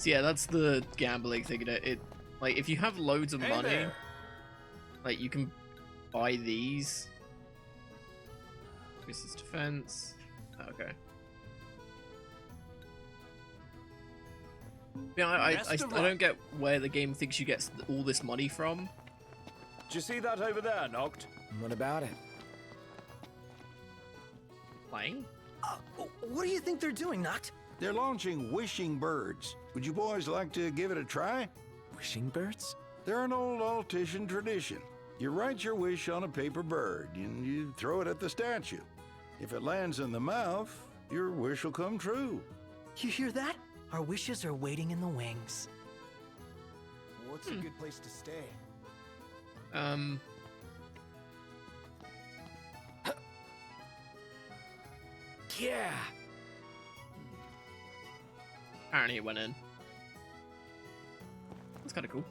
So yeah, that's the gambling thing in it. It like if you have loads of money, there. like you can buy these. This is defense. Okay. Yeah, I don't get where the game thinks you get all this money from. Do you see that over there, Noct? What about it? Playing? What do you think they're doing, Noct? They're launching wishing birds. Would you boys like to give it a try? Wishing birds? They're an old Altian tradition. You write your wish on a paper bird, and you throw it at the statue. If it lands in the mouth, your wish will come true. You hear that? Our wishes are waiting in the wings. What's a good place to stay? Yeah. Apparently it went in. That's kind of cool.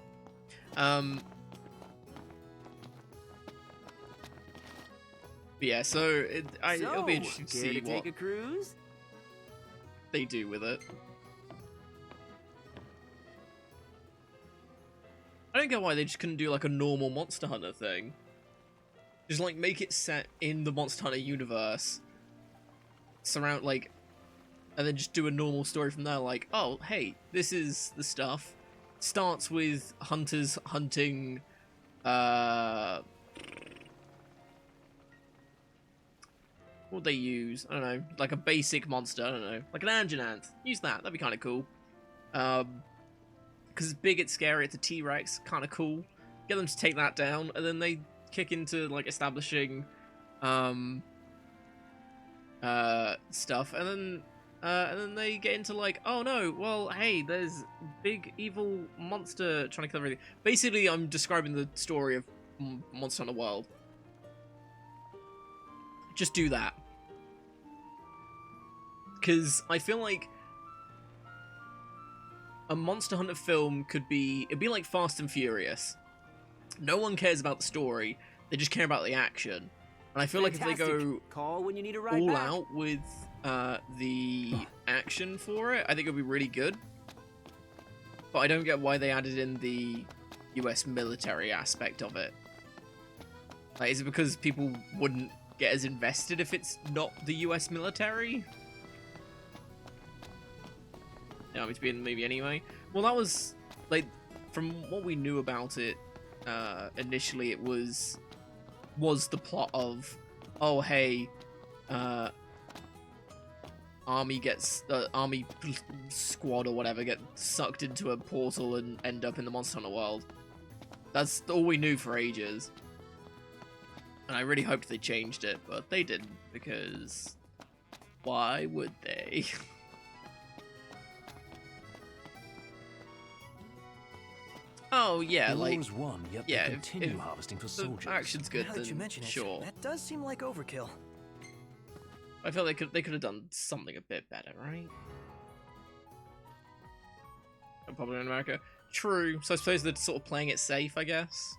But yeah, so it'll be interesting to see what take a cruise? they do with it. I don't get why they just couldn't do like a normal Monster Hunter thing. Just like make it set in the Monster Hunter universe. Surround like, and then just do a normal story from there. Like, oh hey, this is the stuff. Starts with hunters hunting. What would they use? I don't know. Like a basic monster. I don't know. Like an Anginant. Use that. That'd be kind of cool. Because it's big, it's scary, it's a T-Rex, kind of cool. Get them to take that down, and then they kick into like establishing stuff, and then they get into like, oh no, well hey, there's big evil monster trying to kill everything. Basically, I'm describing the story of Monster Hunter World. Just do that, because I feel like a Monster Hunter film it'd be like Fast and Furious. No one cares about the story, they just care about the action. And I feel like if they go Call when you need a ride all back. out with the action for it, I think it'll be really good. But I don't get why they added in the US military aspect of it. Like, is it because people wouldn't get as invested if it's not the US military? Yeah, it's been maybe anyway. Well, that was like from what we knew about it initially. It was the plot of, oh hey, army squad or whatever get sucked into a portal and end up in the Monster Hunter world. That's all we knew for ages, and I really hoped they changed it, but they didn't, because why would they? Oh yeah, The like war's won, yet yeah, they if continue harvesting for the soldiers. action's good, Now that you then mention it, sure. that does seem like overkill. I feel they could have done something a bit better, right? Probably in America. True. So I suppose they're sort of playing it safe, I guess.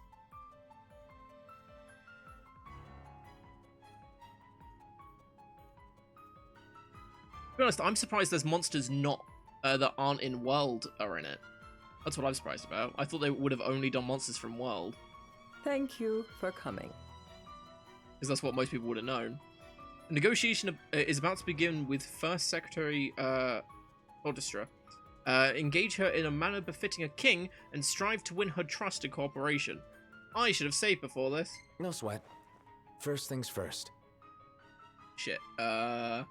To be honest, I'm surprised there's monsters not that aren't in World are in it. That's what I'm surprised about. I thought they would have only done monsters from World, Thank you for coming. because that's what most people would have known. The negotiation is about to begin with First Secretary Odistra. Engage her in a manner befitting a king and strive to win her trust and cooperation. I should have saved before this. No sweat. First things first. Shit. Pry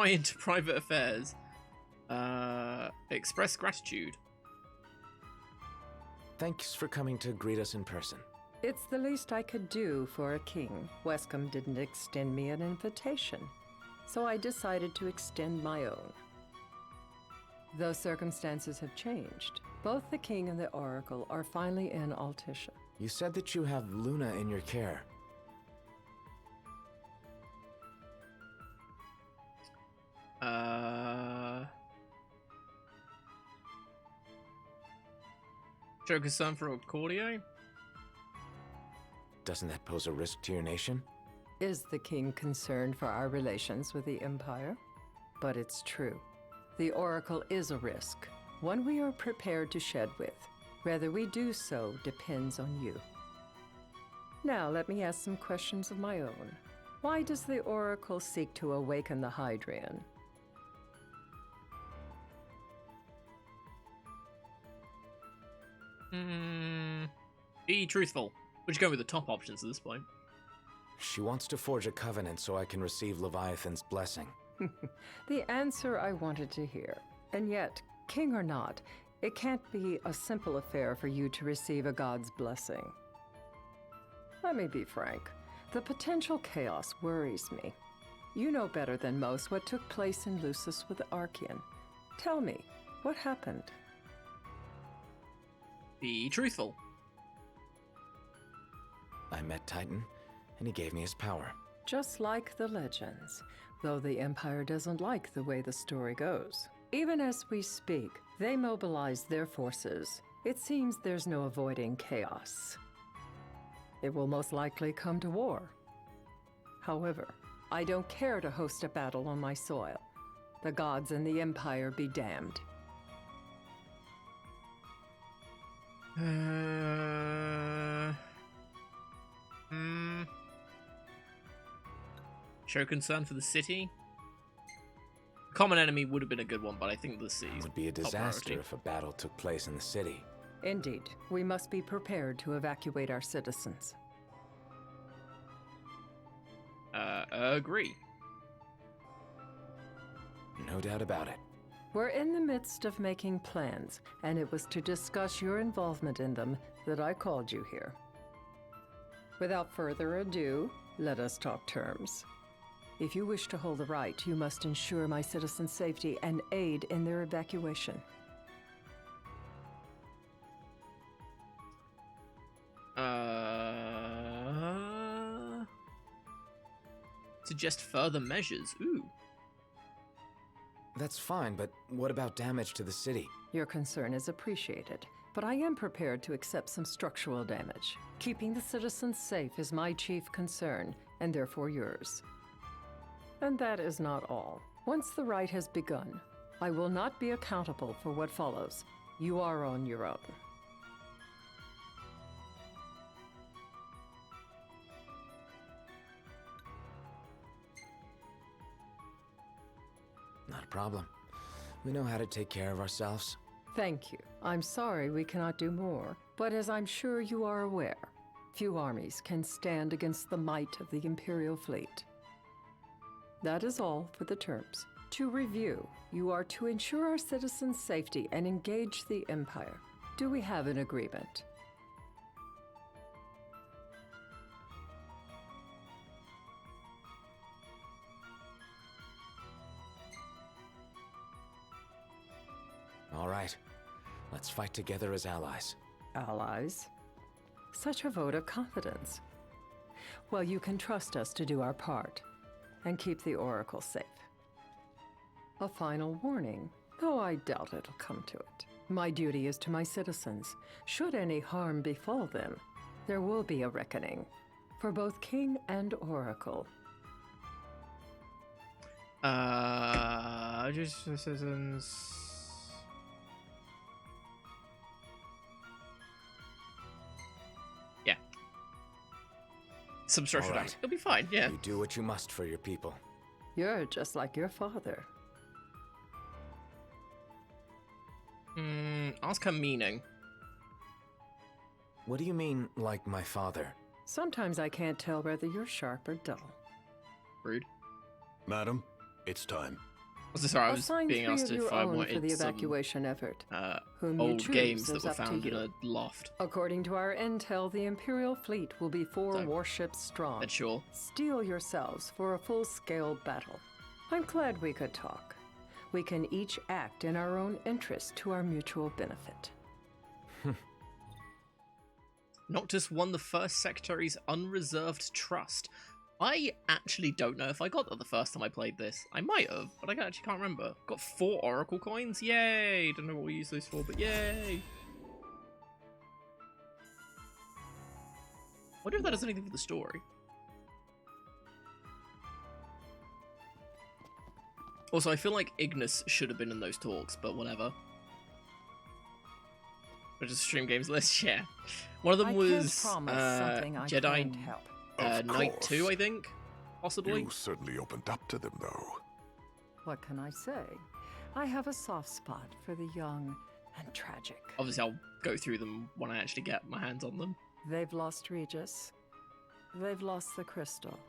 into private affairs. Express gratitude. Thanks for coming to greet us in person. It's the least I could do for a king. Wescom didn't extend me an invitation, so I decided to extend my own. Though circumstances have changed, both the king and the oracle are finally in Altisha. You said that you have Luna in your care. Show concern for Accordio? Doesn't that pose a risk to your nation? Is the king concerned for our relations with the Empire? But it's true. The Oracle is a risk, one we are prepared to shed with. Whether we do so depends on you. Now, let me ask some questions of my own. Why does the Oracle seek to awaken the Hydrian? Be truthful. We're just going with the top options at this point. She wants to forge a covenant so I can receive Leviathan's blessing. The answer I wanted to hear. And yet, king or not, it can't be a simple affair for you to receive a god's blessing. Let me be frank. The potential chaos worries me. You know better than most what took place in Lucis with Archean. Tell me, what happened? Be truthful. I met Titan, and he gave me his power. Just like the legends, though the Empire doesn't like the way the story goes. Even as we speak, they mobilize their forces. It seems there's no avoiding chaos. It will most likely come to war. However, I don't care to host a battle on my soil. The gods and the Empire be damned. Show concern for the city? Common enemy would have been a good one, but I think the sea It would be a top disaster priority. if a battle took place in the city. Indeed, we must be prepared to evacuate our citizens. Agree. No doubt about it. We're in the midst of making plans, and it was to discuss your involvement in them that I called you here. Without further ado, let us talk terms. If you wish to hold the right, you must ensure my citizens' safety and aid in their evacuation. Suggest further measures. Ooh. That's fine, but what about damage to the city? Your concern is appreciated, but I am prepared to accept some structural damage. Keeping the citizens safe is my chief concern, and therefore yours. And that is not all. Once the rite has begun, I will not be accountable for what follows. You are on your own. Not a problem. We know how to take care of ourselves. Thank you. I'm sorry we cannot do more, but as I'm sure you are aware, few armies can stand against the might of the Imperial fleet. That is all for the terms. To review, you are to ensure our citizens' safety and engage the Empire. Do we have an agreement? All right. Let's fight together as allies. Allies? Such a vote of confidence. Well, you can trust us to do our part and keep the Oracle safe. A final warning, though I doubt it'll come to it. My duty is to my citizens. Should any harm befall them, there will be a reckoning for both King and Oracle. Just citizens. Yeah. Some structure All right. damage. It'll be fine, yeah. You do what you must for your people. You're just like your father. Ask her meaning. What do you mean, like my father? Sometimes I can't tell whether you're sharp or dull. Rude. Madam, it's time. Sorry, I was Assign being 3 asked of if your I own wanted for the some evacuation effort. Whom you old choose games that is were up to found in you. a loft. According to our intel, the Imperial fleet will be 4 So, warships strong. That's sure. Steel yourselves for a full-scale battle. I'm glad we could talk. We can each act in our own interest to our mutual benefit. Noctis won the first secretary's unreserved trust. I actually don't know if I got that the first time I played this. I might have, but I actually can't remember. Got 4 Oracle coins? Yay! Don't know what we use those for, but yay! Wonder if that does anything for the story. Also, I feel like Ignis should have been in those talks, but whatever. But just stream games list, yeah. One of them I was can't promise something I Jedi can't help. Of Knight 2, course. I think, possibly. You certainly opened up to them, though. What can I say? I have a soft spot for the young and tragic. Obviously, I'll go through them when I actually get my hands on them. They've lost Regis. They've lost the crystal.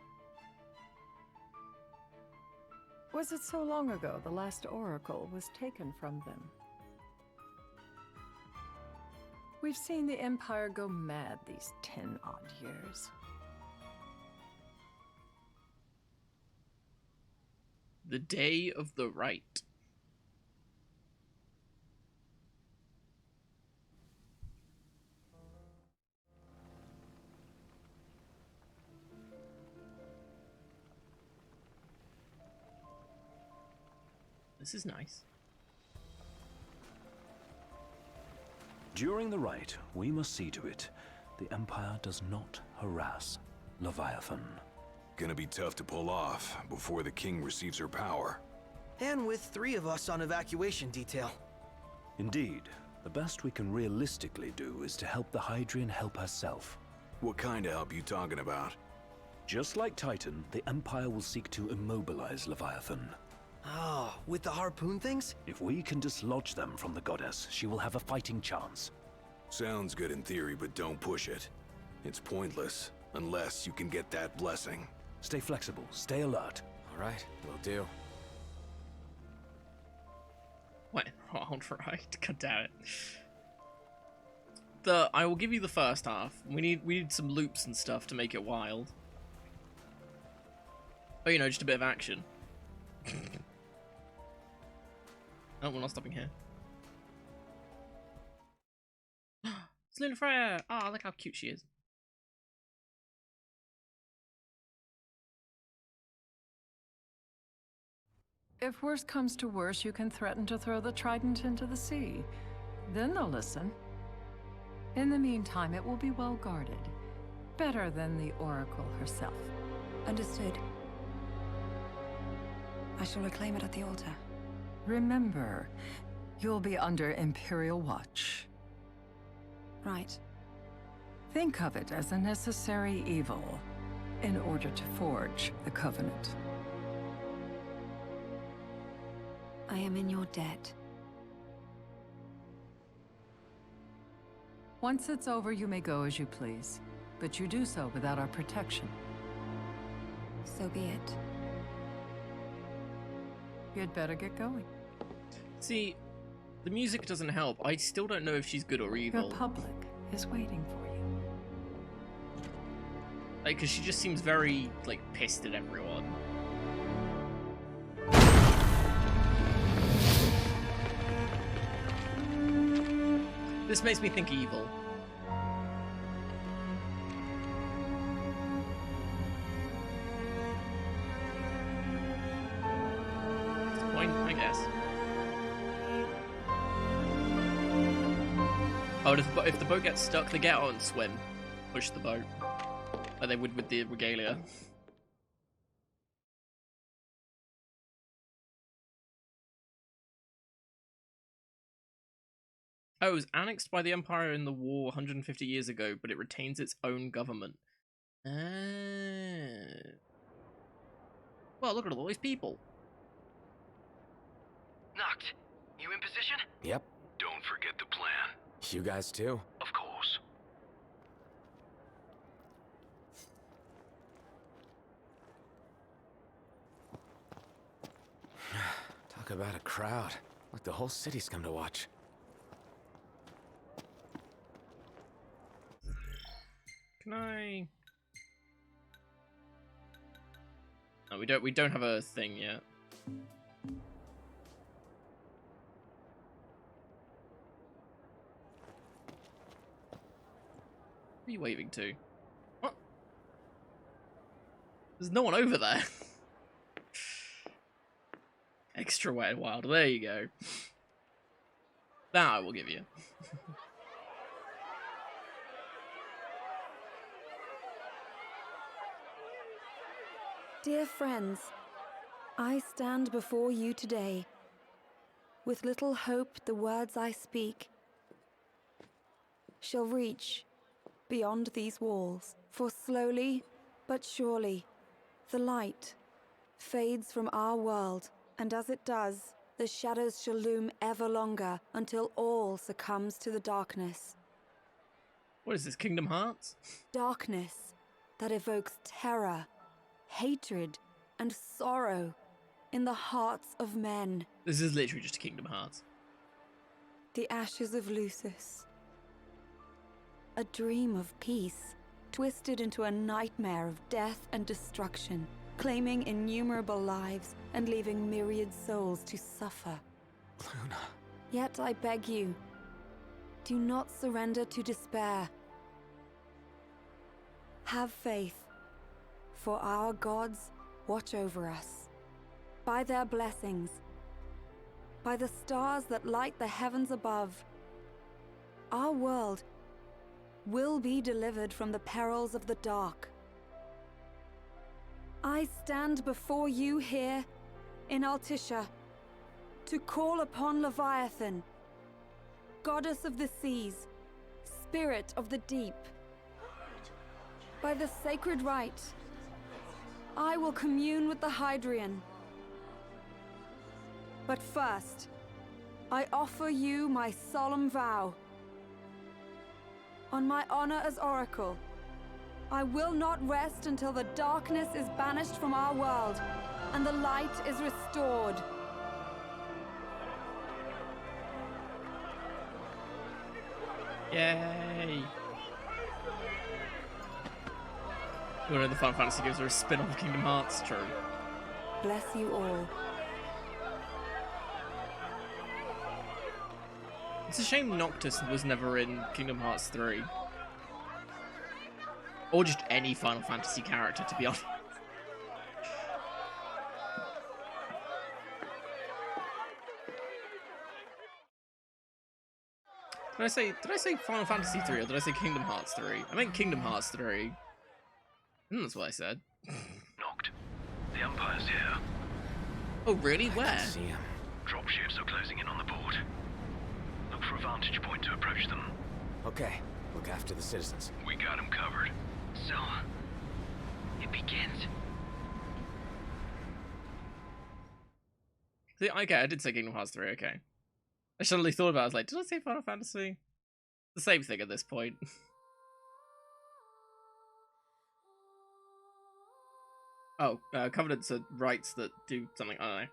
Was it so long ago the last oracle was taken from them? We've seen the Empire go mad these 10-odd years. The Day of the Right. This is nice. During the rite, we must see to it the Empire does not harass Leviathan. Gonna be tough to pull off before the king receives her power. And with 3 of us on evacuation detail. Indeed, the best we can realistically do is to help the Hydrian help herself. What kind of help you talking about? Just like Titan, the Empire will seek to immobilize Leviathan. Oh, with the harpoon things? If we can dislodge them from the goddess, she will have a fighting chance. Sounds good in theory, but don't push it. It's pointless, unless you can get that blessing. Stay flexible, stay alert. All right, will do. Went wrong, right? God damn it. I will give you the first half. We need some loops and stuff to make it wild. Oh, you know, just a bit of action. Oh, we're not stopping here. It's Luna Freya! Ah, look how cute she is. If worse comes to worse, you can threaten to throw the trident into the sea. Then they'll listen. In the meantime, it will be well guarded. Better than the Oracle herself. Understood. I shall reclaim it at the altar. Remember, you'll be under Imperial watch. Right. Think of it as a necessary evil in order to forge the Covenant. I am in your debt. Once it's over, you may go as you please, but you do so without our protection. So be it. You'd better get going. See, the music doesn't help. I still don't know if she's good or evil. Your public is waiting for you. Like, because she just seems very, like, pissed at everyone. This makes me think evil. That's the point, I guess. Oh, and if the boat gets stuck, they get out and swim. Push the boat. Like they would with the regalia. Oh, it was annexed by the Empire in the war 150 years ago, but it retains its own government. Ah. Well, look at all these people. Knocked. You in position? Yep. Don't forget the plan. You guys too? Of course. Talk about a crowd. Like the whole city's come to watch. Can I? No, we don't have a thing yet. Who are you waving to? What? There's no one over there. Extra wet and wild. There you go. That I will give you. Dear friends, I stand before you today, with little hope the words I speak shall reach beyond these walls. For slowly but surely, the light fades from our world, and as it does, the shadows shall loom ever longer until all succumbs to the darkness. What is this, Kingdom Hearts? Darkness that evokes terror, hatred, and sorrow in the hearts of men. This is literally just Kingdom Hearts. The ashes of Lucis. A dream of peace, twisted into a nightmare of death and destruction, claiming innumerable lives and leaving myriad souls to suffer. Luna. Yet I beg you, do not surrender to despair. Have faith, for our gods watch over us. By their blessings, by the stars that light the heavens above, our world will be delivered from the perils of the dark. I stand before you here in Altissia to call upon Leviathan, goddess of the seas, spirit of the deep. By the sacred rite, I will commune with the Hydrian. But first, I offer you my solemn vow. On my honor as Oracle, I will not rest until the darkness is banished from our world and the light is restored. Yay! You know the Final Fantasy games are a spin-off of Kingdom Hearts, true. Bless you all. It's a shame Noctis was never in Kingdom Hearts 3. Or just any Final Fantasy character, to be honest. Did I say Final Fantasy 3 or did I say Kingdom Hearts 3? I meant Kingdom Hearts 3. That's what I said. Knocked. The Empire's here. Oh, really? I Where? can see him. Dropships are closing in on the board. Look for a vantage point to approach them. Okay, look after the citizens. We got them covered. So, it begins. See, okay, I did say Kingdom Hearts 3, okay. I suddenly thought about it, I was like, did I say Final Fantasy? The same thing at this point. Oh, Covenants are rights that do something, I don't know.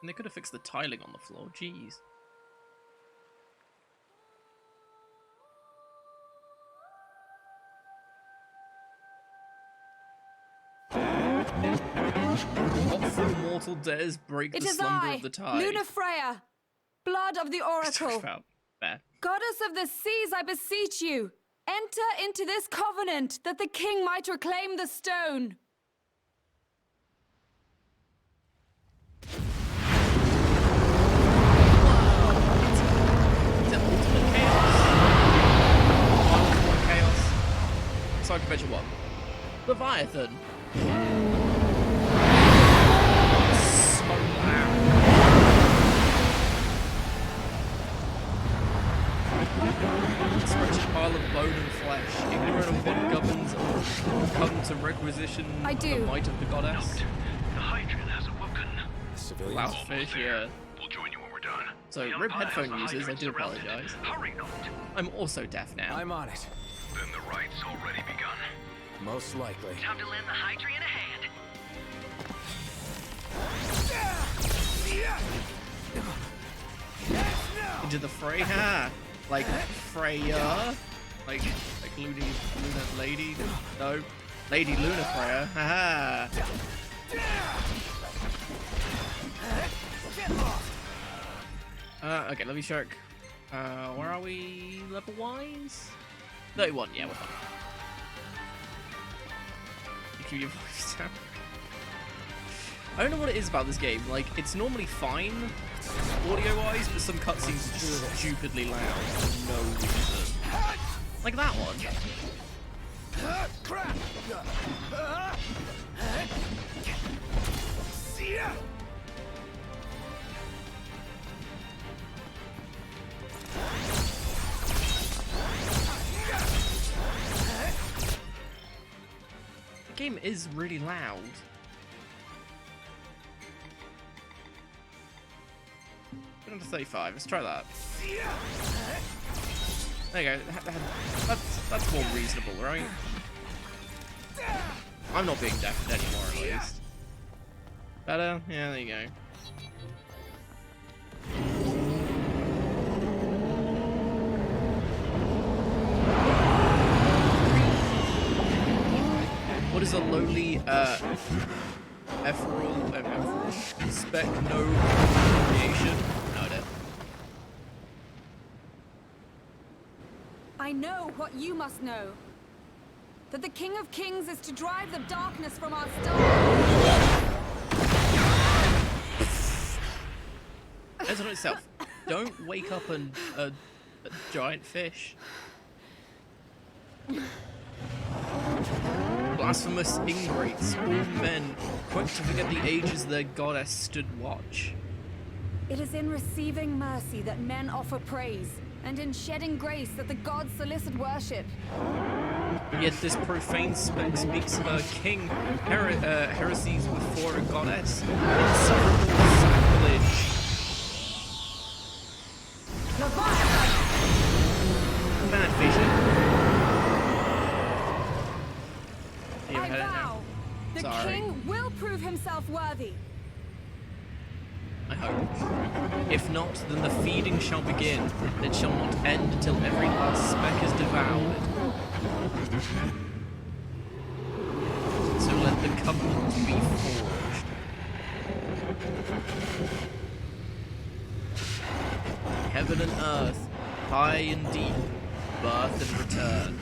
And they could have fixed the tiling on the floor, jeez. What full mortal dares break It the is slumber I, of the tide? Luna Freya, blood of the Oracle. There. Goddess of the seas, I beseech you, enter into this covenant that the king might reclaim the stone. It's ultimate chaos. Ultimate chaos. Psych Adventure 1. Leviathan. Smoke loud. Stretched pile of bone and flesh, ignorant of what governs or come to requisition I do. the might of the goddess. The Hydrian has awoken. The civilians. Loud fish, yeah. We'll join you when we're done. So, The rip Empire headphone has the users, I Hydrian do surrounded. apologise. Hurry, Noct. I'm also deaf now. I'm on it. Then the right's already begun. Most likely. Time to lend the Hydrian a hand. Into the fray, ha! Like Freya, like Luna Lady, no, Lady Luna Freya, ha okay, let me check. Where are we level wise? 31, yeah, we're fine. You keep your voice down. I don't know what it is about this game. Like, it's normally fine, audio-wise, but some cutscenes are just stupidly loud for no reason. Like that one. The game is really loud. Get on to 35. Let's try that. There you go. That's more reasonable, right? I'm not being deafened anymore, at least. Better? Yeah, there you go. What is a lowly, ethereal, spec no creation? No idea. I know what you must know. That the King of Kings is to drive the darkness from our stars. As on itself, don't wake up a giant fish. Blasphemous ingrates, all men, quick to forget the ages their goddess stood watch. It is in receiving mercy that men offer praise, and in shedding grace that the gods solicit worship. Yet this profane spec speaks her king, heresies before a goddess, insufferable sacrilege. Bad fishing. I vow, the Sorry. king will prove himself worthy. I hope. If not, then the feeding shall begin. It shall not end until every last speck is devoured. So let the covenant be forged. Heaven and earth, high and deep, birth and return.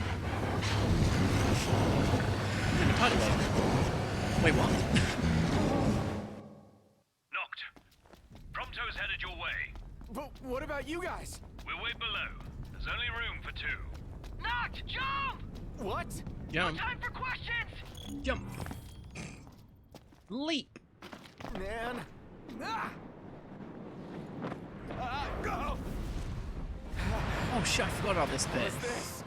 Tidal wave. Wait, what? Knocked. Prompto's headed your way. But what about you guys? We're way below. There's only room for two. Knocked! Jump! What? Jump. Time for questions! Jump. Leap. Man. Ah! Go! Oh shit, I forgot about this bit. What's this?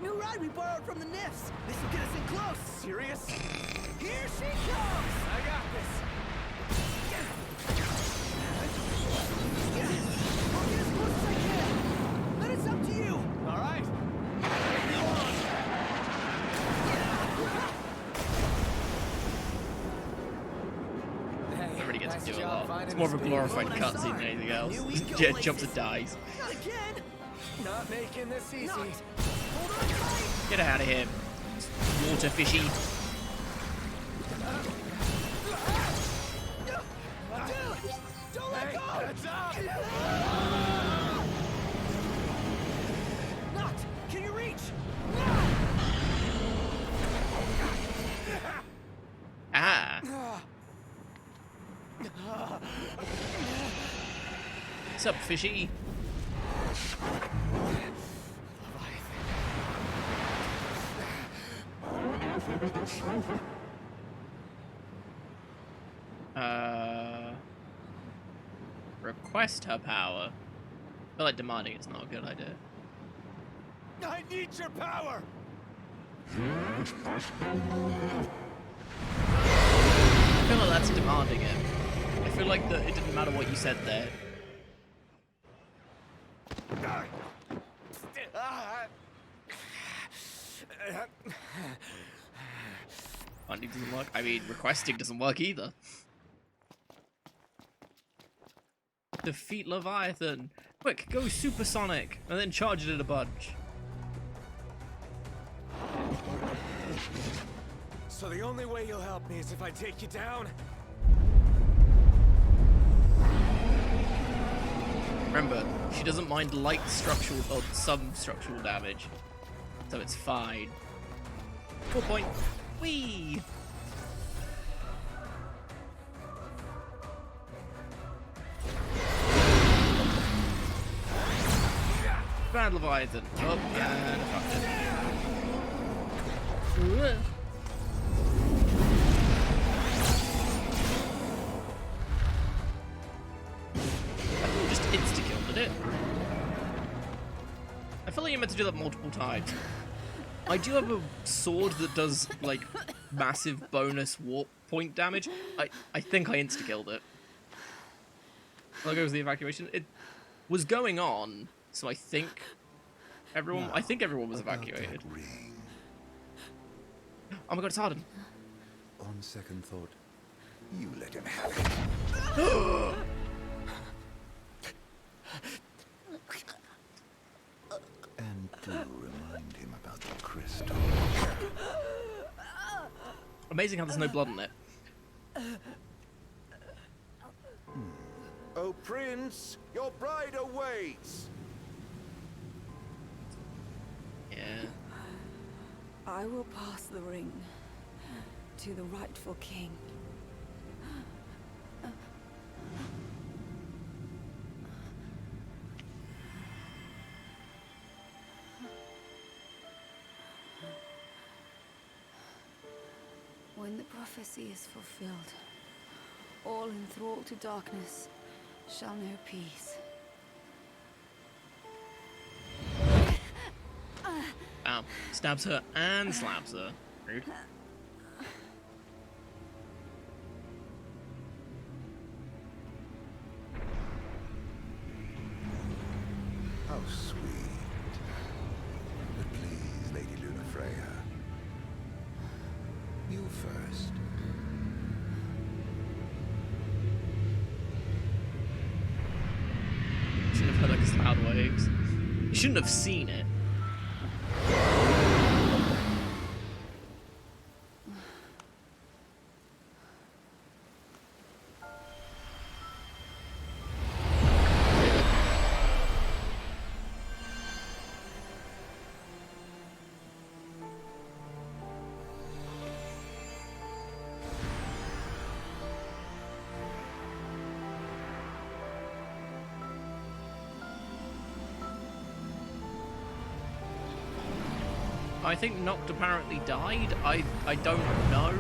New ride we borrowed from the Nifs. This will get us in close. Serious? Here she comes. I got this. I'll get as close as I can. Then it's up to you. All right. Nobody gets Nice to do a job lot. finding It's more of a the speed. glorified When I cutscene saw than her, anything I else. knew we'd go Jet jumps and places. dies. Not again. Not making this easy. Knocked. Hold on tight. Get out of here. Water fishy. Dude, don't let go. Heads up! Knocked. Can you reach? Ah. What's up, fishy? Request her power. I feel like demanding it's not a good idea. I need your power! I feel like that's demanding it. I feel like that it didn't matter what you said there. Funding doesn't work. I mean, requesting doesn't work either. Defeat Leviathan. Quick, go supersonic, and then charge it in a bunch. So the only way you'll help me is if I take you down? Remember, she doesn't mind light structural or some structural damage, so it's fine. 4 point. Whee! Expand Leviathan. Oh, and fucked it. I thought we just insta-killed, did it? I feel like you meant to do that multiple times. I do have a sword that does, like, massive bonus warp point damage. I think I insta-killed it. There goes the evacuation. It was going on, so I think everyone was evacuated. Oh my god, it's Arden. On second thought, you let him have it. And do remind him about the crystal. Amazing how there's no blood on it. Oh, Prince, your bride awaits. Yeah. I will pass the ring to the rightful king. When the prophecy is fulfilled, all enthralled to darkness shall know peace. Bam. Stabs her and slaps her. Rude. How sweet. But please, Lady Lunafreya, you first. Shouldn't have heard like cloud waves. You shouldn't have seen it. I think Noct apparently died. I don't know.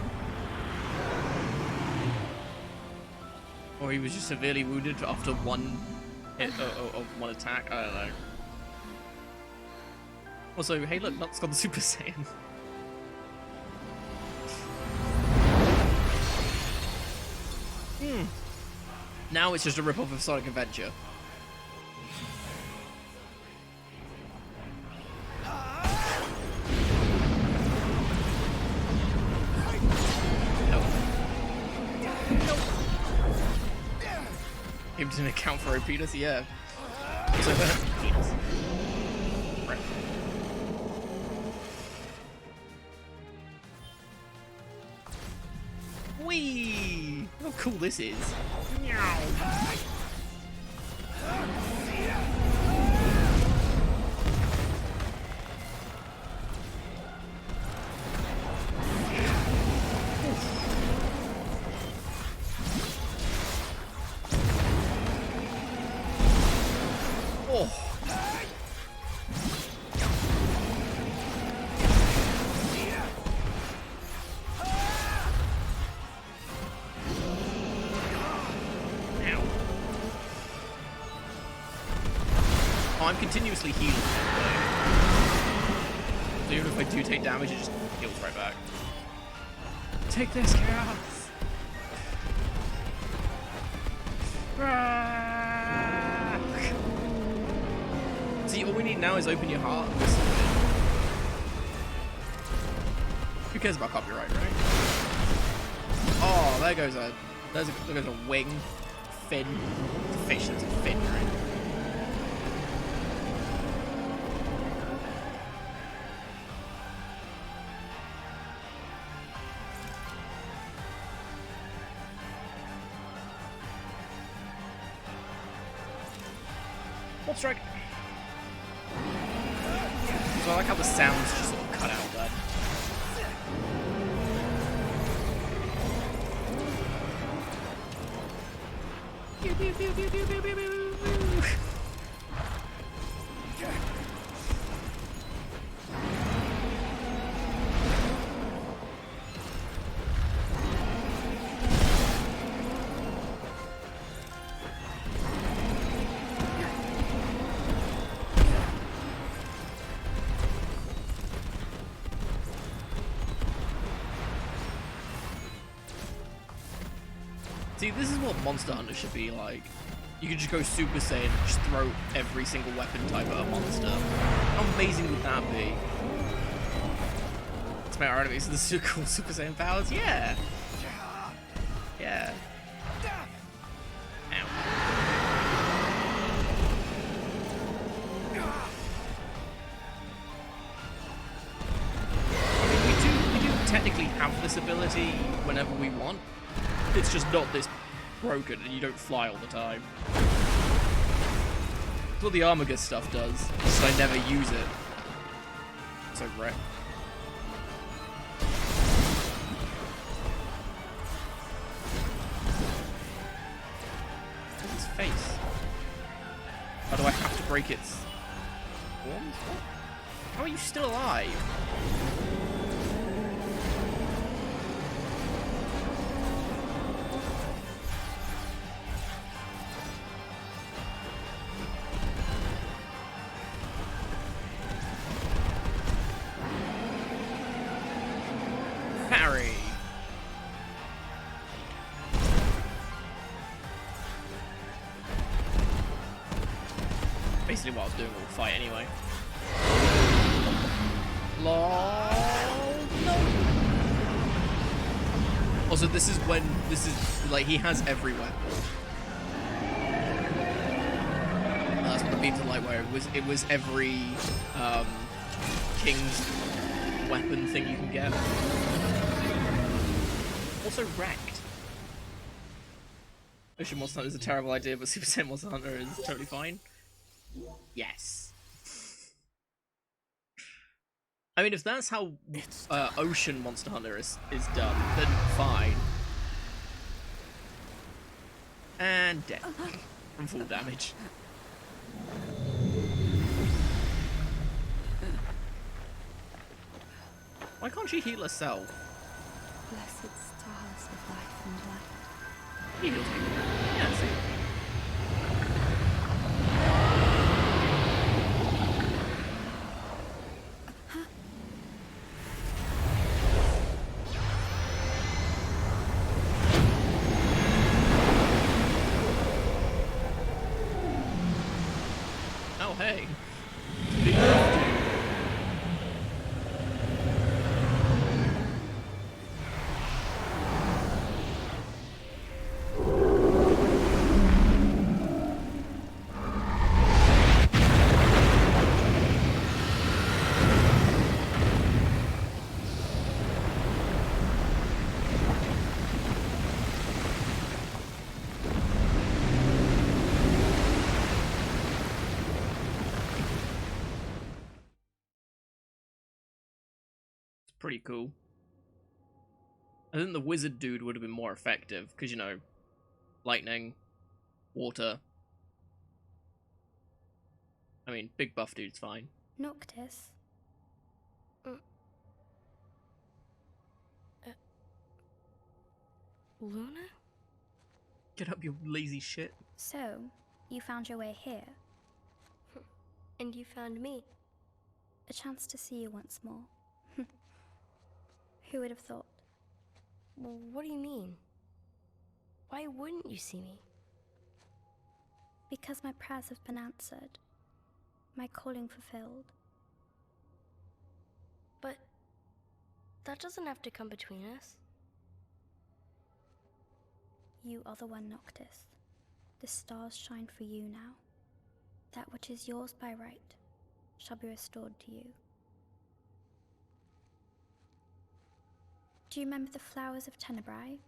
Or he was just severely wounded after one hit of one attack. I don't know. Also, hey look, Noct's got the Super Saiyan. Now it's just a rip-off of Sonic Adventure. He didn't account for her penis, yeah. So, penis. Right. Whee! Look how cool this is. Meow. I'm continuously healing. So even if I do take damage, it just heals right back. Take this, Chaos! See, all we need now is open your heart. Who cares about copyright, right? Oh, there goes a wing. Fin. It's a fish, that's a fin, right? What's strike? So I like how the sounds just sort of cut out there. Pew, pew, pew, pew, pew, pew, pew, pew. See, this is what Monster Hunter should be like. You could just go Super Saiyan and just throw every single weapon type at a monster. How amazing would that be? Smack our enemies with the super cool Super Saiyan powers? Yeah! Yeah. Ow. I mean, we do technically have this ability whenever we want. It's just not this broken and you don't fly all the time. That's what the Armagus stuff does, just I never use it. So wrecked. Look at his face. How do I have to break its arms? How are you still alive? Parry. Basically what I was doing all the fight anyway. LOL. No. Also, this is like he has every weapon. That's what the beams are like, where it was every king's weapon thing you can get. Also wrecked. Ocean Monster Hunter is a terrible idea, but Super Saiyan Monster Hunter is totally fine. Yes. I mean, if that's how Ocean Monster Hunter is done, then fine. And dead. From full damage. Why can't she heal herself? Blessed stars of life and light. He heals people. Yeah, see. Oh, hey. Pretty cool. I think the wizard dude would have been more effective, because, you know, lightning, water. I mean, big buff dude's fine. Noctis? Luna? Get up, you lazy shit. So, you found your way here. And you found me. A chance to see you once more. Who would have thought? Well, what do you mean? Why wouldn't you see me? Because my prayers have been answered. My calling fulfilled. But that doesn't have to come between us. You are the one, Noctis. The stars shine for you now. That which is yours by right shall be restored to you. Do you remember the flowers of Tenebrae?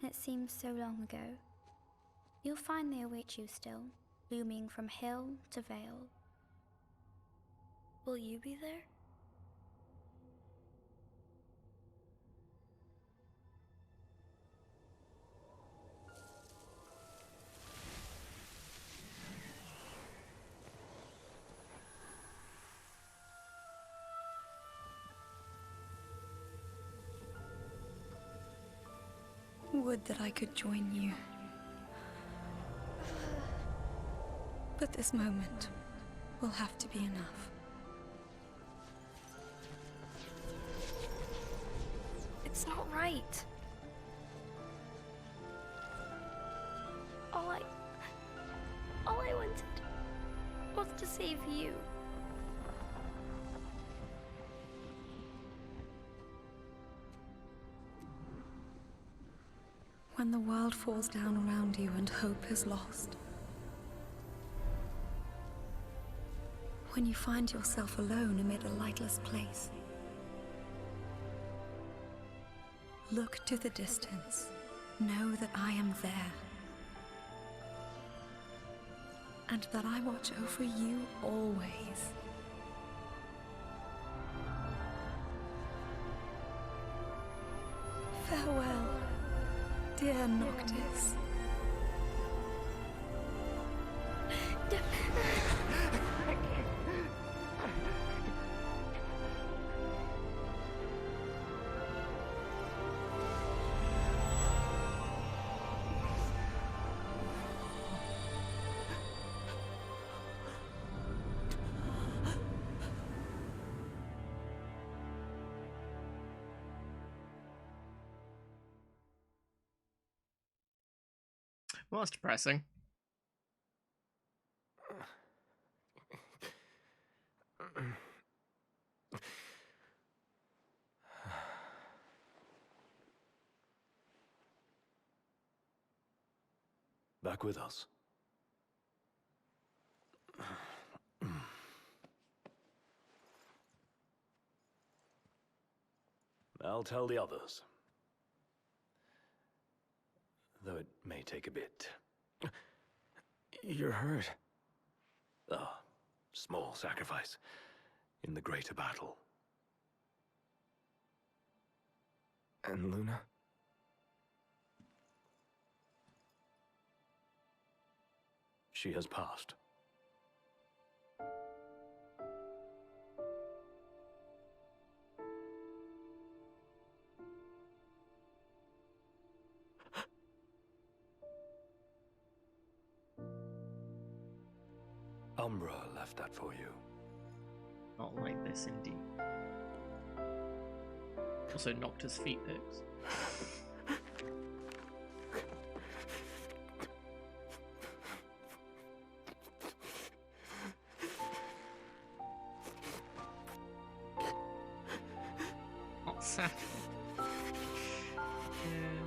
It seems so long ago. You'll find they await you still, blooming from hill to vale. Will you be there? Would that I could join you. But this moment will have to be enough. It's not right. save you. When the world falls down around you and hope is lost. When you find yourself alone amid a lightless place. Look to the distance. Know that I am there. And that I watch over you always. Farewell, dear Noctis. Well, that's depressing. Back with us. I'll tell the others. Though it may take a bit. You're hurt. Ah, small sacrifice in the greater battle. And Luna? She has passed. Umbra left that for you. Not like this, indeed. Also knocked his feet pics. Not sad. Yeah.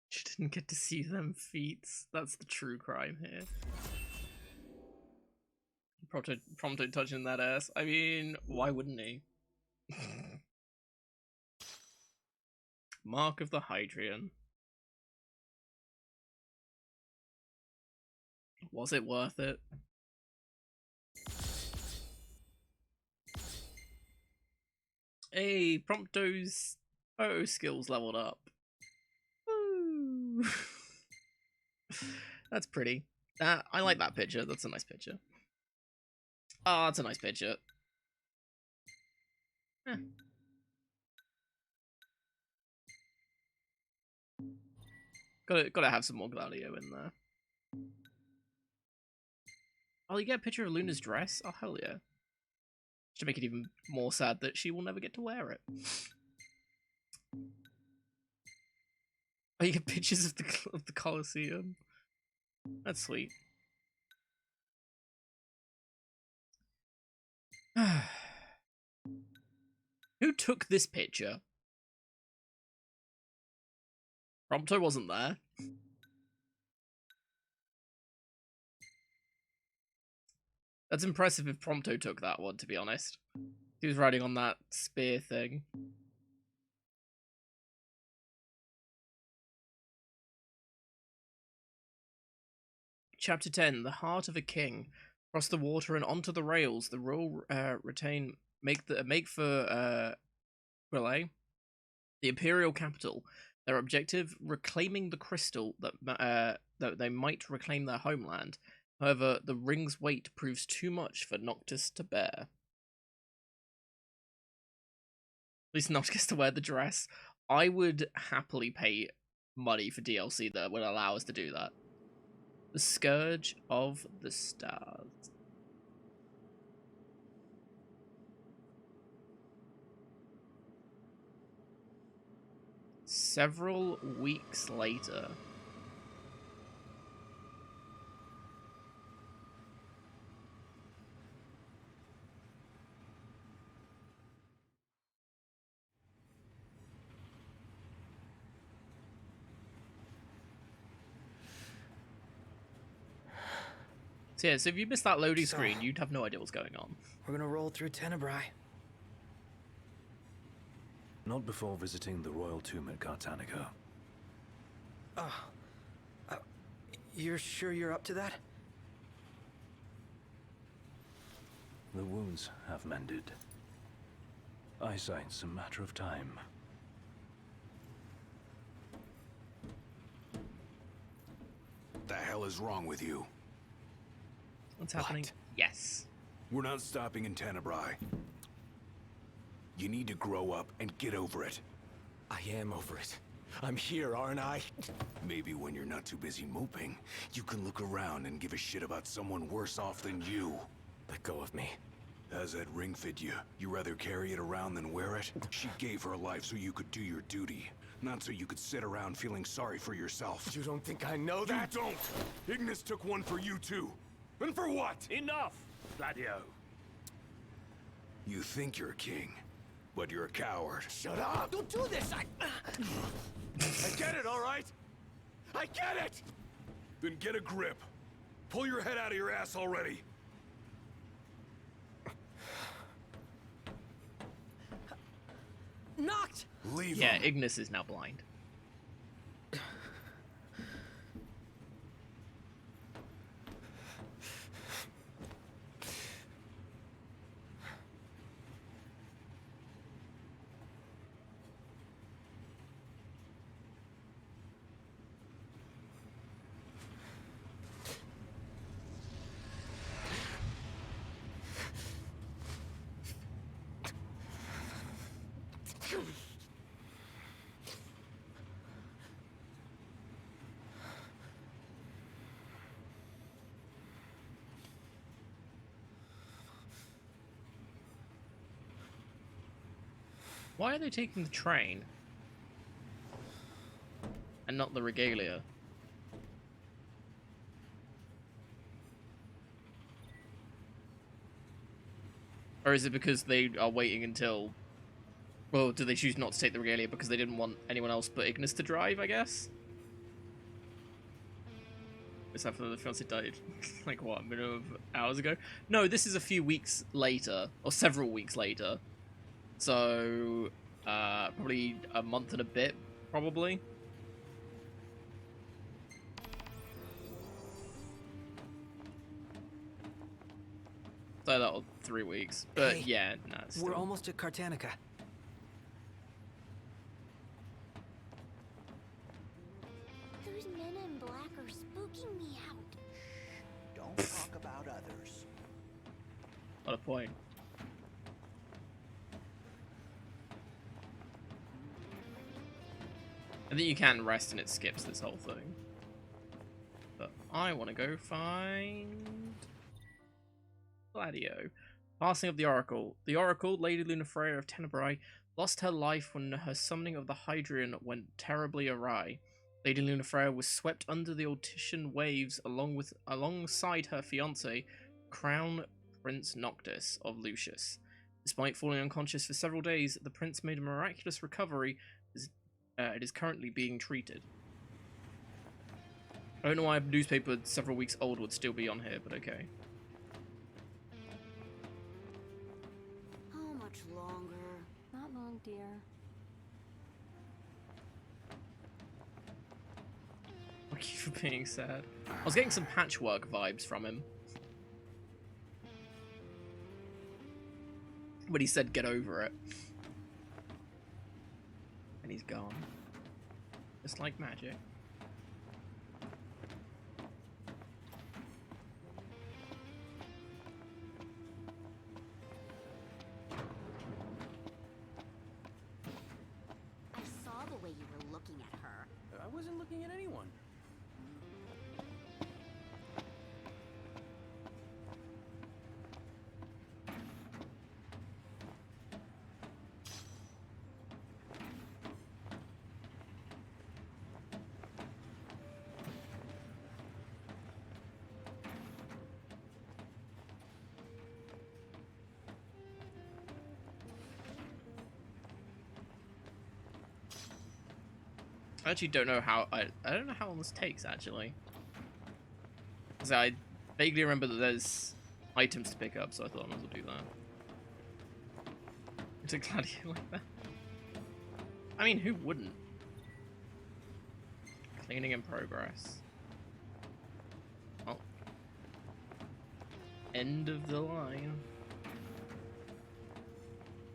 She didn't get to see them feet. That's the true crime here. Prompto touching that ass. I mean, why wouldn't he? Mark of the Hydrian. Was it worth it? Hey, Prompto's photo skills leveled up. Woo. That's pretty. I like that picture. That's a nice picture. Oh, that's a nice picture. Eh. Gotta have some more Gladio in there. Oh, you get a picture of Luna's dress? Oh, hell yeah. To make it even more sad that she will never get to wear it. Oh, you get pictures of the Colosseum. That's sweet. Who took this picture? Prompto wasn't there. That's impressive if Prompto took that one, to be honest. He was riding on that spear thing. Chapter 10: The Heart of a King. Cross the water and onto the rails. The royal make for Relay, the imperial capital. Their objective: reclaiming the crystal that they might reclaim their homeland. However, the ring's weight proves too much for Noctis to bear. At least Noctis gets to wear the dress. I would happily pay money for DLC that would allow us to do that. The Scourge of the Stars. Several weeks later. So yeah, so if you missed that loading screen, you'd have no idea what's going on. We're gonna roll through Tenebrae. Not before visiting the royal tomb at Cartanica. You're sure you're up to that? The wounds have mended. Eyesight's a matter of time. The hell is wrong with you? What's happening? Yes. We're not stopping in Tenebrae. You need to grow up and get over it. I am over it. I'm here, aren't I? Maybe when you're not too busy moping, you can look around and give a shit about someone worse off than you. Let go of me. How's that ring fit you? You rather carry it around than wear it? She gave her life so you could do your duty, not so you could sit around feeling sorry for yourself. You don't think I know that? You don't! Ignis took one for you too. And for what? Enough, Gladio. You think you're a king, but you're a coward. Shut up! Don't do this! I get it, all right? I get it! Then get a grip. Pull your head out of your ass already. Knocked! Leave Yeah, him. Ignis is now blind. Why are they taking the train? And not the regalia? Or is it because they are waiting until... Well, do they choose not to take the regalia because they didn't want anyone else but Ignis to drive, I guess? Except for the fiancé died, like, what, a minute of hours ago? No, this is a few weeks later, or several weeks later. So, probably a month and a bit, probably. So that'll 3 weeks. But Hey, yeah, no, still. We're almost at Cartanica. Those men in black are spooking me out. Don't talk about others. Not a point. I think you can rest and it skips this whole thing. But I want to go find Gladio. Passing of the Oracle. The Oracle, Lady Lunafreya of Tenebrae, lost her life when her summoning of the Hydrian went terribly awry. Lady Lunafreya was swept under the Ortician waves alongside her fiancé, Crown Prince Noctis of Lucius. Despite falling unconscious for several days, the prince made a miraculous recovery. It is currently being treated. I don't know why a newspaper several weeks old would still be on here, but okay. How much longer? Not long, dear. Thank you for being sad. I was getting some Patchwork vibes from him. When he said get over it. And he's gone. Just like magic. I saw the way you were looking at her. I wasn't looking at anyone. I actually don't know how I don't know how long this takes actually. So I vaguely remember that there's items to pick up, so I thought I might as well do that. It's a gladiator like that. I mean, who wouldn't? Cleaning in progress. Oh. End of the line.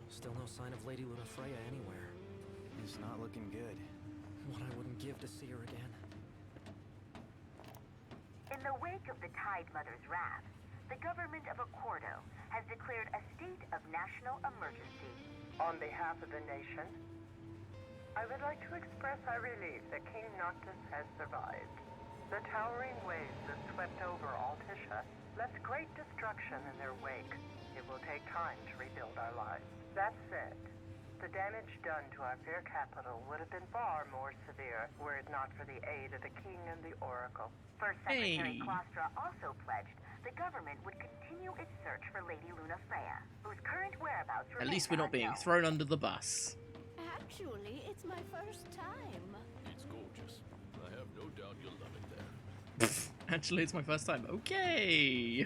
Still no sign of Lady Lunafreya anywhere. It's not looking good. What I wouldn't give to see her again. In the wake of the Tide Mother's wrath, the government of Accordo has declared a state of national emergency. On behalf of the nation, I would like to express our relief that King Noctis has survived. The towering waves that swept over Altisha left great destruction in their wake. It will take time to rebuild our lives. That said, the damage done to our fair capital would have been far more severe were it not for the aid of the king and the oracle. First Secretary Clostra also pledged the government would continue its search for Lady Lunafreya, whose current whereabouts remain At least we're not being unknown. thrown under the bus. Actually, it's my first time. It's gorgeous. I have no doubt you'll love it there. Actually, it's my first time. Okay.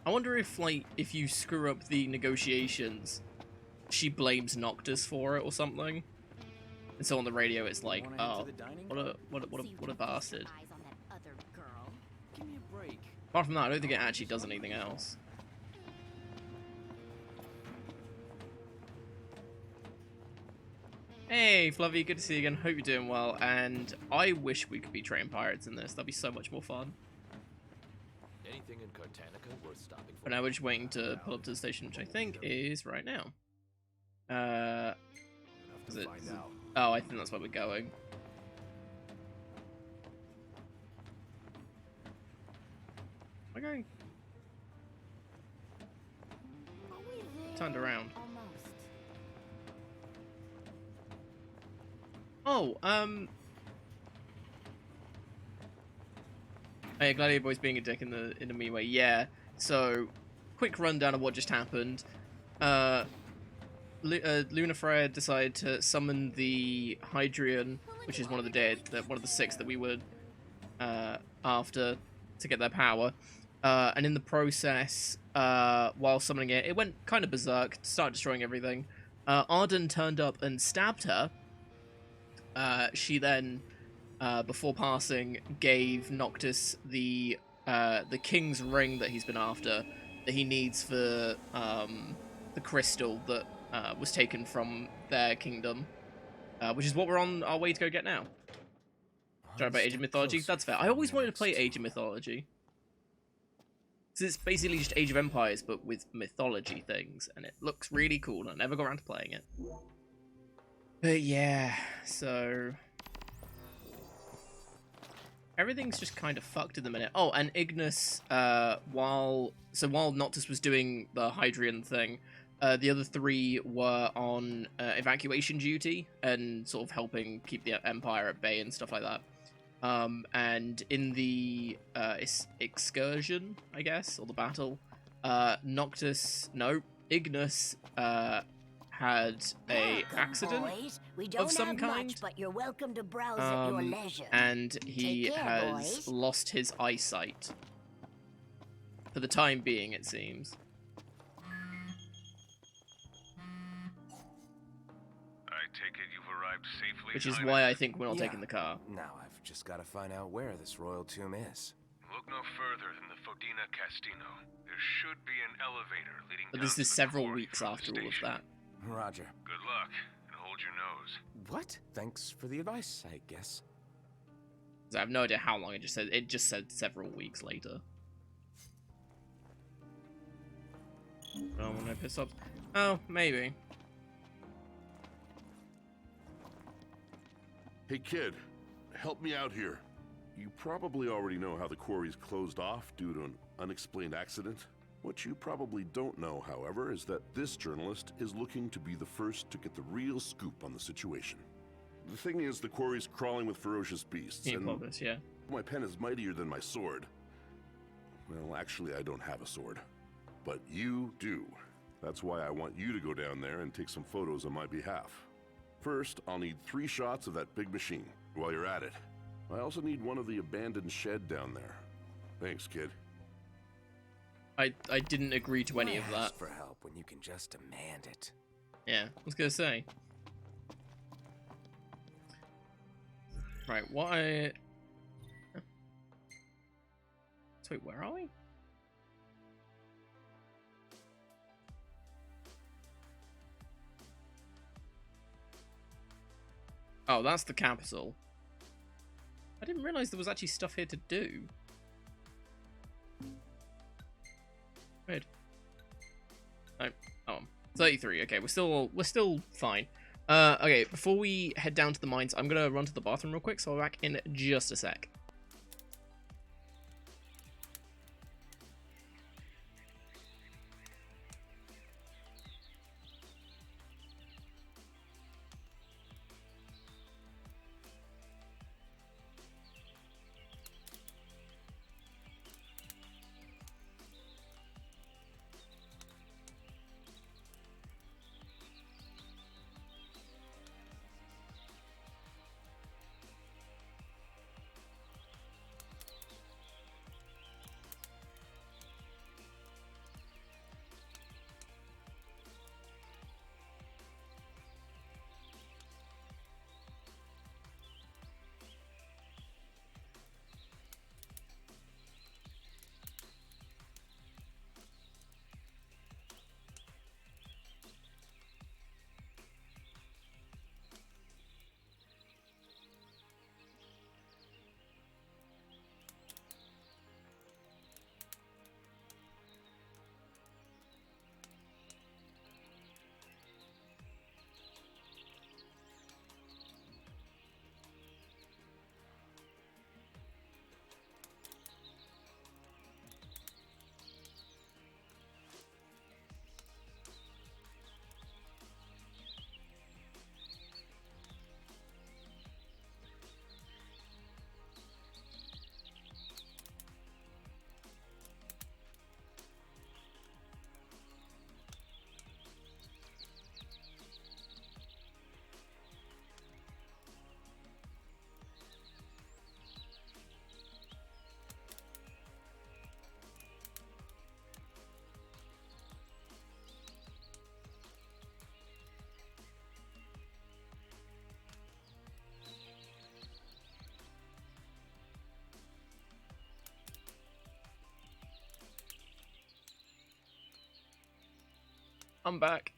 I wonder if, like, if you screw up the negotiations, she blames Noctis for it or something. And so on the radio, it's like, oh, what a bastard. Give me a break. Apart from that, I don't think it actually does anything else. Hey, Fluffy, good to see you again. Hope you're doing well. And I wish we could be train pirates in this. That'd be so much more fun. Anything in Cartanica worth stopping for? But now we're just waiting to pull up to the station, which I think is right now. Is it? Oh, I think that's where we're going. Am I going? Turned around. Oh, hey, Gladiator Boy's being a dick in the me way. Yeah. So, quick rundown of what just happened. Lunafreya decided to summon the Hydrian, which is one of the dead, one of the 6 that we were after to get their power. And in the process, while summoning it, it went kind of berserk, started destroying everything. Arden turned up and stabbed her. She then, before passing, gave Noctis the king's ring that he's been after, that he needs for the crystal that was taken from their kingdom, which is what we're on our way to go get now. Sorry about Age of Mythology. That's fair. I always wanted to play Age of Mythology. So it's basically just Age of Empires, but with mythology things, and it looks really cool, and I never got around to playing it. But yeah, so everything's just kind of fucked at the minute. Oh, and Ignis, while Noctis was doing the Hydrian thing, the other 3 were on evacuation duty and sort of helping keep the Empire at bay and stuff like that. And in the excursion, I guess, or the battle, Ignis had a accident of some kind, but you're welcome to browse at your leisure. And he Take care, has boys. lost his eyesight. For the time being, it seems. I take it you've arrived safely. Which is Highness? why I think we're not Yeah. taking the car. Now I've just got to find out where this royal tomb is. Look no further than the Fodina Castino. There should be an elevator leading But down this to is the several quarry weeks from the after all of station. that. Roger. Good luck, and hold your nose. What? Thanks for the advice, I guess. 'Cause I have no idea how long it just said. It just said several weeks later. Oh, when I piss off. Oh, maybe. Hey kid, help me out here. You probably already know how the quarry's closed off due to an unexplained accident. What you probably don't know, however, is that this journalist is looking to be the first to get the real scoop on the situation. The thing is, the quarry's crawling with ferocious beasts, Yeah, and Clovis, yeah. my pen is mightier than my sword. Well, actually, I don't have a sword. But you do. That's why I want you to go down there and take some photos on my behalf. First, I'll need 3 shots of that big machine while you're at it. I also need one of the abandoned shed down there. Thanks, kid. I didn't agree to any of Why that. ask for help when you can just demand it? Yeah, I was gonna say. Right, what I... So wait, where are we? Oh, that's the capital. I didn't realize there was actually stuff here to do. Weird. Oh, 33. Okay, we're still fine. Okay, before we head down to the mines, I'm gonna run to the bathroom real quick, so I'll be back in just a sec. I'm back.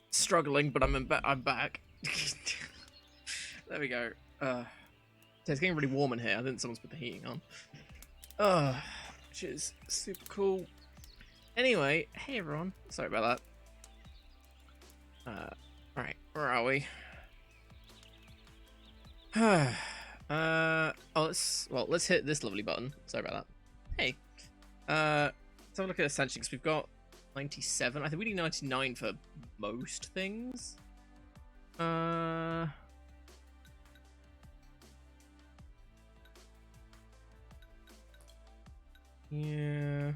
Struggling, but I'm back. There we go. So it's getting really warm in here. I think someone's put the heating on. Which is super cool. Anyway, hey everyone. Sorry about that. Right, where are we? Let's hit this lovely button. Sorry about that. Hey. Let's have a look at ascension, because we've got 97. I think we need 99 for most things. Yeah.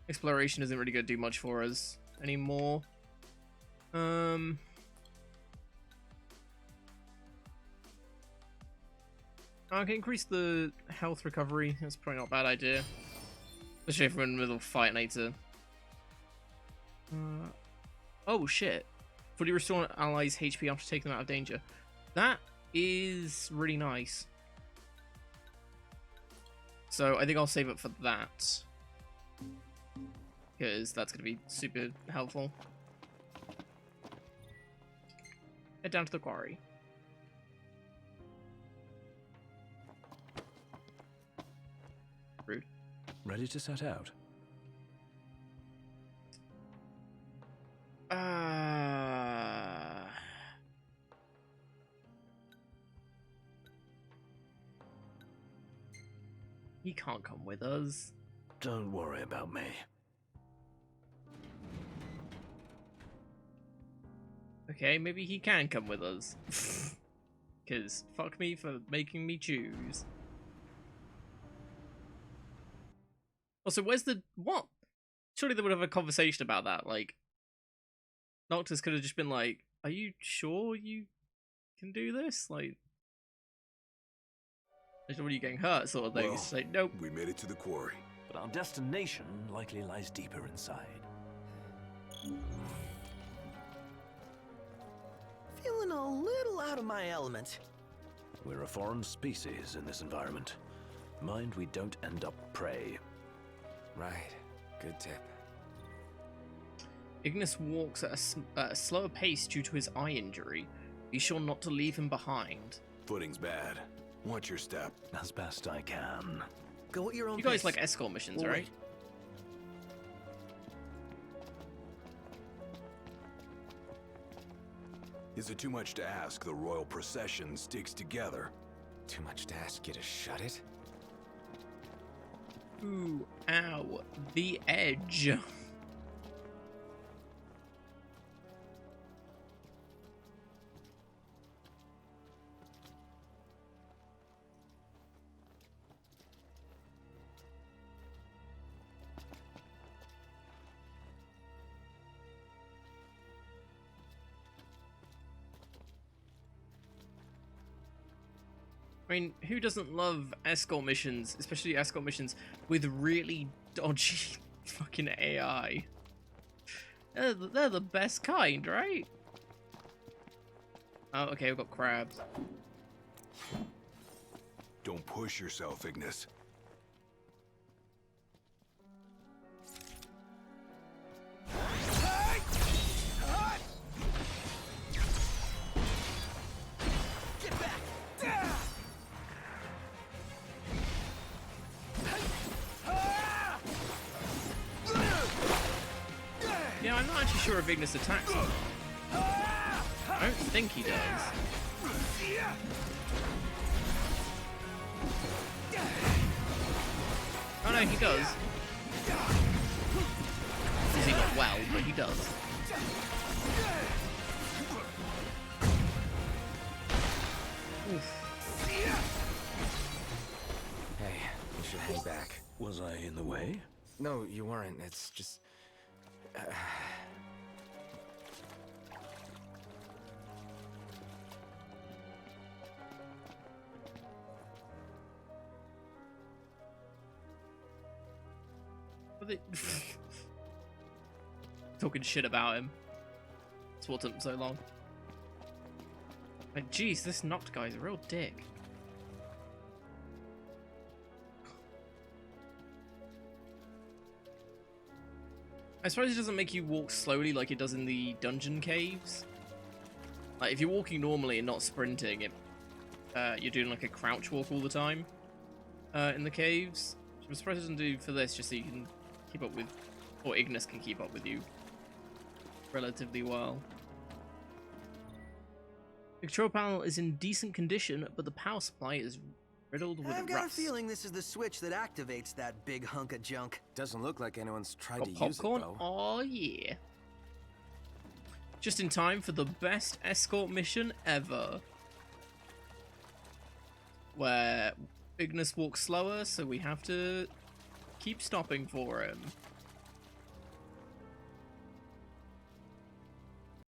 Exploration isn't really going to do much for us anymore. I can increase the health recovery. That's probably not a bad idea. Especially if we're in the middle of a fight and I need to... oh shit. Fully restore allies' HP after taking them out of danger. That is really nice. So I think I'll save it for that. Because that's going to be super helpful. Head down to the quarry. Rude. Ready to set out? He can't come with us. Don't worry about me. Okay, maybe he can come with us. Because fuck me for making me choose. Also, where's the... What? Surely they would have a conversation about that. Like, Noctis could have just been like, are you sure you can do this? Like, what are you getting hurt sort of thing? Well, It's like, nope. We made it to the quarry. But our destination likely lies deeper inside. Feeling a little out of my element. We're a foreign species in this environment. Mind we don't end up prey. Right. Good tip. Ignis walks at a slower pace due to his eye injury. Be sure not to leave him behind. Footing's bad. Watch your step. As best I can. Go at your own You guys pace. like escort missions, right? Is it too much to ask the royal procession sticks together? Too much to ask you to shut it? Ooh, ow. The edge. I mean, who doesn't love escort missions, especially escort missions with really dodgy fucking AI? They're the best kind, right? Oh, okay, we've got crabs. Don't push yourself, Ignis. Yeah, I'm not actually sure if Ignis attacks him. I don't think he does. Oh no, he does. Is he not well, but he does. Oof. Hey, we should head back. Was I in the way? No, you weren't. It's just... Talking shit about him. That's what took him so long. Like, geez, this Noct guy's a real dick. I suppose it doesn't make you walk slowly like it does in the dungeon caves. Like, if you're walking normally and not sprinting, you're doing like a crouch walk all the time in the caves. Which I'm surprised it doesn't do for this, just so you can keep up with, or Ignis can keep up with you relatively well. The control panel is in decent condition, but the power supply is riddled with I've got a rust. feeling this is the switch that activates that big hunk of junk. Doesn't look like anyone's tried Got to popcorn? use it, though. Oh yeah. Just in time for the best escort mission ever. Where Ignis walks slower, so we have to keep stopping for him.